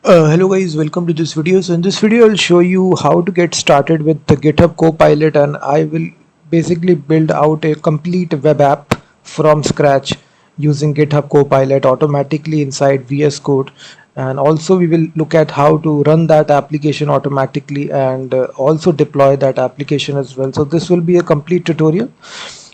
Hello guys, welcome to this video. So in this video I'll show you how to get started with the GitHub Copilot, and I will basically build out a complete web app from scratch using GitHub Copilot automatically inside VS Code. And also we will look at how to run that application automatically and also deploy that application as well. So this will be a complete tutorial.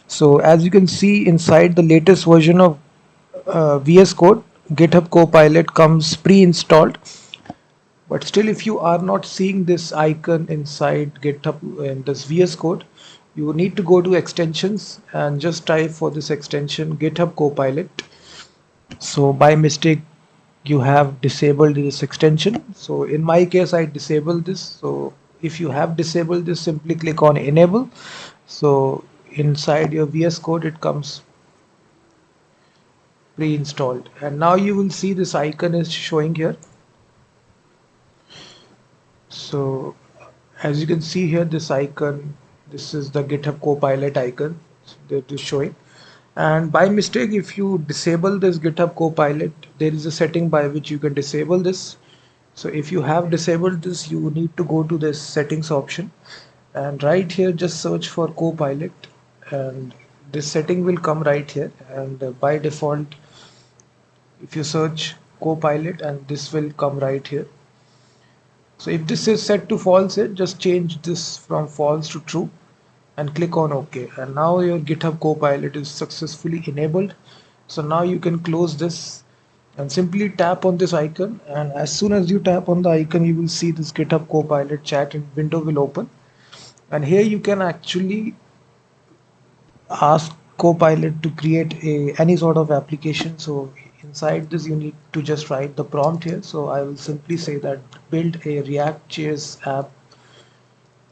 So as you can see, inside the latest version of VS Code, GitHub Copilot comes pre-installed, but still, if you are not seeing this icon inside GitHub in this VS Code, you need to go to extensions and just type for this extension GitHub Copilot. So by mistake, you have disabled this extension. So in my case, I disabled this. So if you have disabled this, simply click on enable. So inside your VS Code, it comes pre-installed. And now you will see this icon is showing here. So as you can see here, this icon, this is the GitHub Copilot icon that is showing. And by mistake, if you disable this GitHub Copilot, there is a setting by which you can disable this. So if you have disabled this, you need to go to this settings option, and right here just search for Copilot, and this setting will come right here. And by default, if you search Copilot, and this will come right here. So if this is set to false, just change this from false to true and click on OK. And now your GitHub Copilot is successfully enabled. So now you can close this and simply tap on this icon. And as soon as you tap on the icon, you will see this GitHub Copilot chat and window will open. And here you can actually ask Copilot to create any sort of application. So inside this, you need to just write the prompt here. So I will simply say that build a React.js app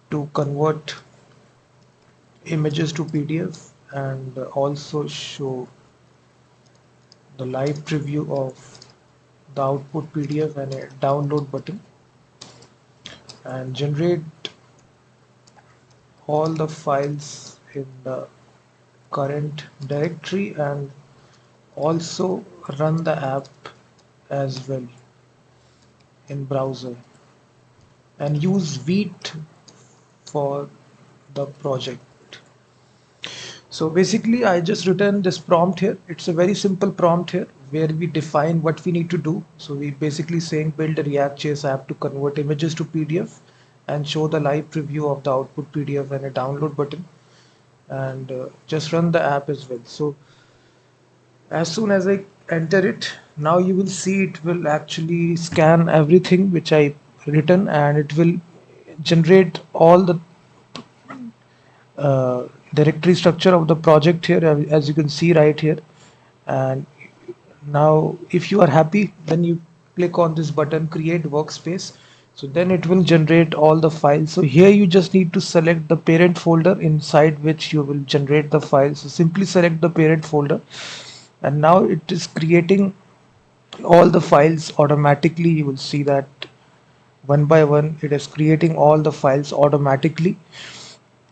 to convert images to PDF and also show the live preview of the output PDF and a download button, and generate all the files in the current directory, and also run the app as well in browser, and use Vite for the project. So basically I just written this prompt here. It's a very simple prompt here where we define what we need to do. So we basically saying build a React.js app to convert images to PDF and show the live preview of the output PDF and a download button, and just run the app as well. So as soon as I enter it, now you will see it will actually scan everything which I written, and it will generate all the directory structure of the project here, as you can see right here. And now if you are happy, then you click on this button create workspace. So then it will generate all the files. So here you just need to select the parent folder inside which you will generate the files. So simply select the parent folder, and now it is creating all the files automatically. You will see that one by one it is creating all the files automatically.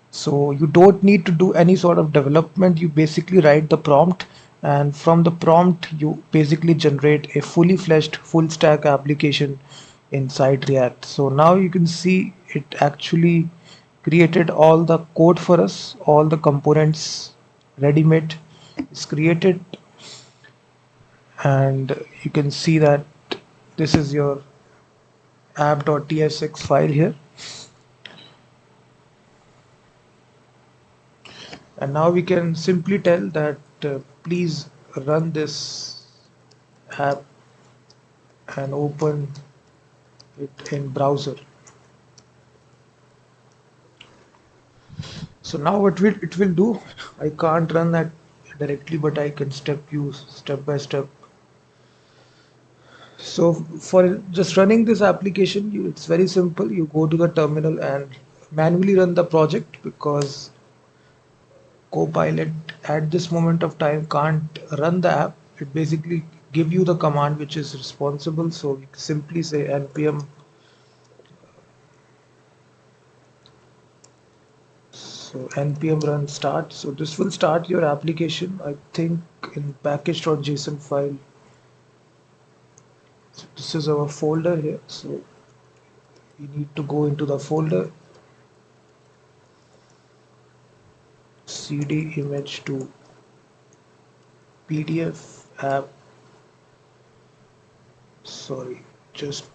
So you don't need to do any sort of development. You basically write the prompt, and from the prompt you basically generate a fully fledged full stack application inside React. So now you can see it actually created all the code for us, all the components ready made is created, and you can see that this is your app.tsx file here. And now we can simply tell that please run this app and open it in browser. So now what it will do, I can't run that directly, but I can step you step by step. So for just running this application, it's very simple. You go to the terminal and manually run the project, because Copilot at this moment of time can't run the app. It basically give you the command which is responsible. So we simply say npm. So npm run start. So this will start your application, I think in package.json file. So this is our folder here, so we need to go into the folder, cd image to PDF app, sorry, just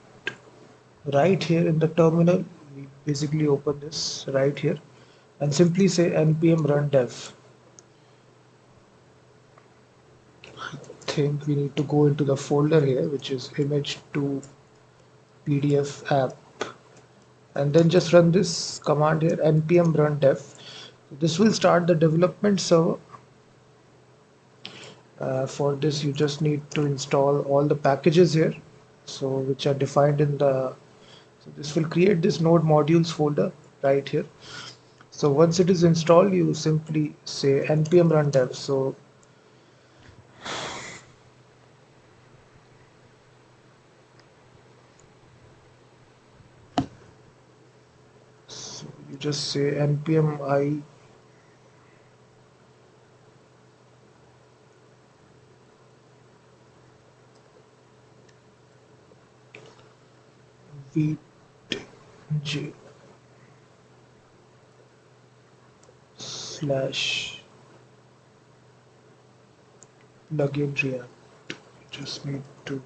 right here in the terminal, we basically open this right here and simply say npm run dev. I think we need to go into the folder here, which is image to PDF app, and then just run this command here, npm run dev. This will start the development server. For this you just need to install all the packages here, so which are defined in the, so this will create this node modules folder right here. So once it is installed, you simply say npm run dev. So you just say npm I vj slash plugin react. You just need to,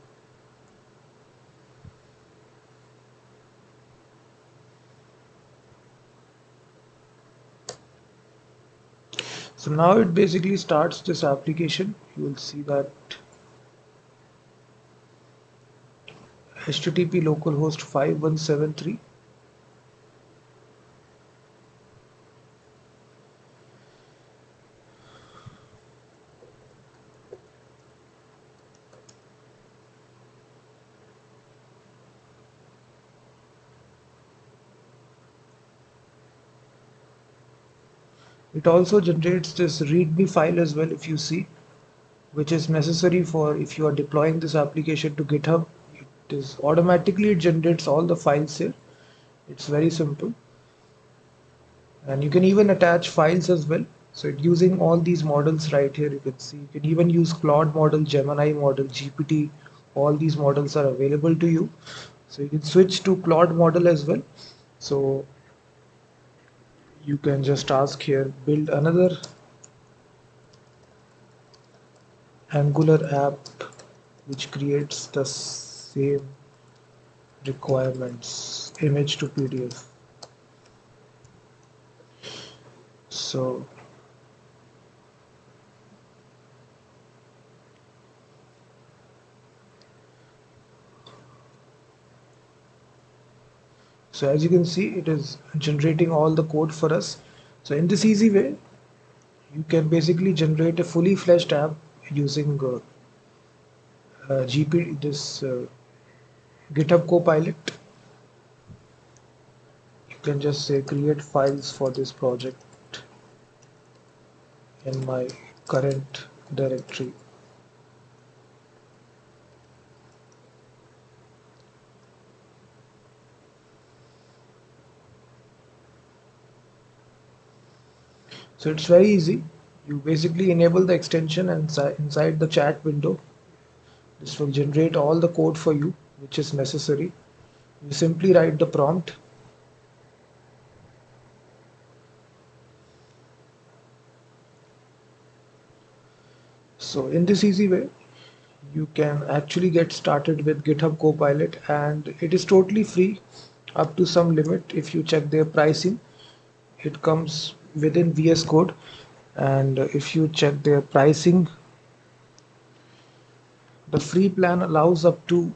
so now it basically starts this application. You will see that http localhost 5173. It also generates this readme file as well, if you see, which is necessary for if you are deploying this application to GitHub. It is automatically, it generates all the files here. It's very simple, and you can even attach files as well. So using all these models right here, you can see you can even use Claude model, Gemini model, GPT. All these models are available to you. So you can switch to Claude model as well. So you can just ask here, build another Angular app which creates the same requirements, image to PDF. So as you can see, it is generating all the code for us. So in this easy way, you can basically generate a fully fledged app using GitHub Copilot. You can just say create files for this project in my current directory. So it's very easy. You basically enable the extension, and inside the chat window, this will generate all the code for you which is necessary. You simply write the prompt. So in this easy way, you can actually get started with GitHub Copilot, and it is totally free up to some limit. If you check their pricing, it comes within VS Code, and if you check their pricing, the free plan allows up to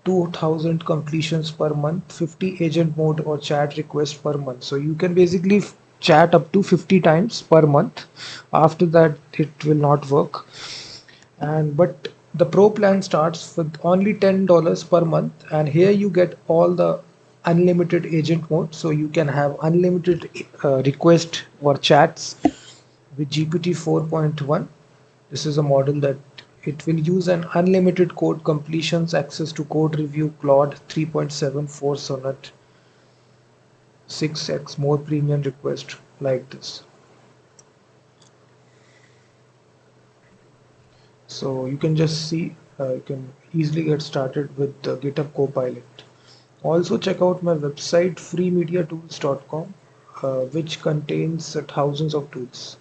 2000 completions per month, 50 agent mode or chat requests per month. So you can basically chat up to 50 times per month. After that, it will not work. And but the pro plan starts with only $10 per month, and here you get all the unlimited agent mode. So you can have unlimited request or chats with GPT 4.1. This is a model that it will use an unlimited code completions, access to code review, Claude 3.74 Sonnet, 6x more premium request like this. So you can just see You can easily get started with the GitHub Copilot. Also check out my website freemediatools.com, which contains thousands of tools.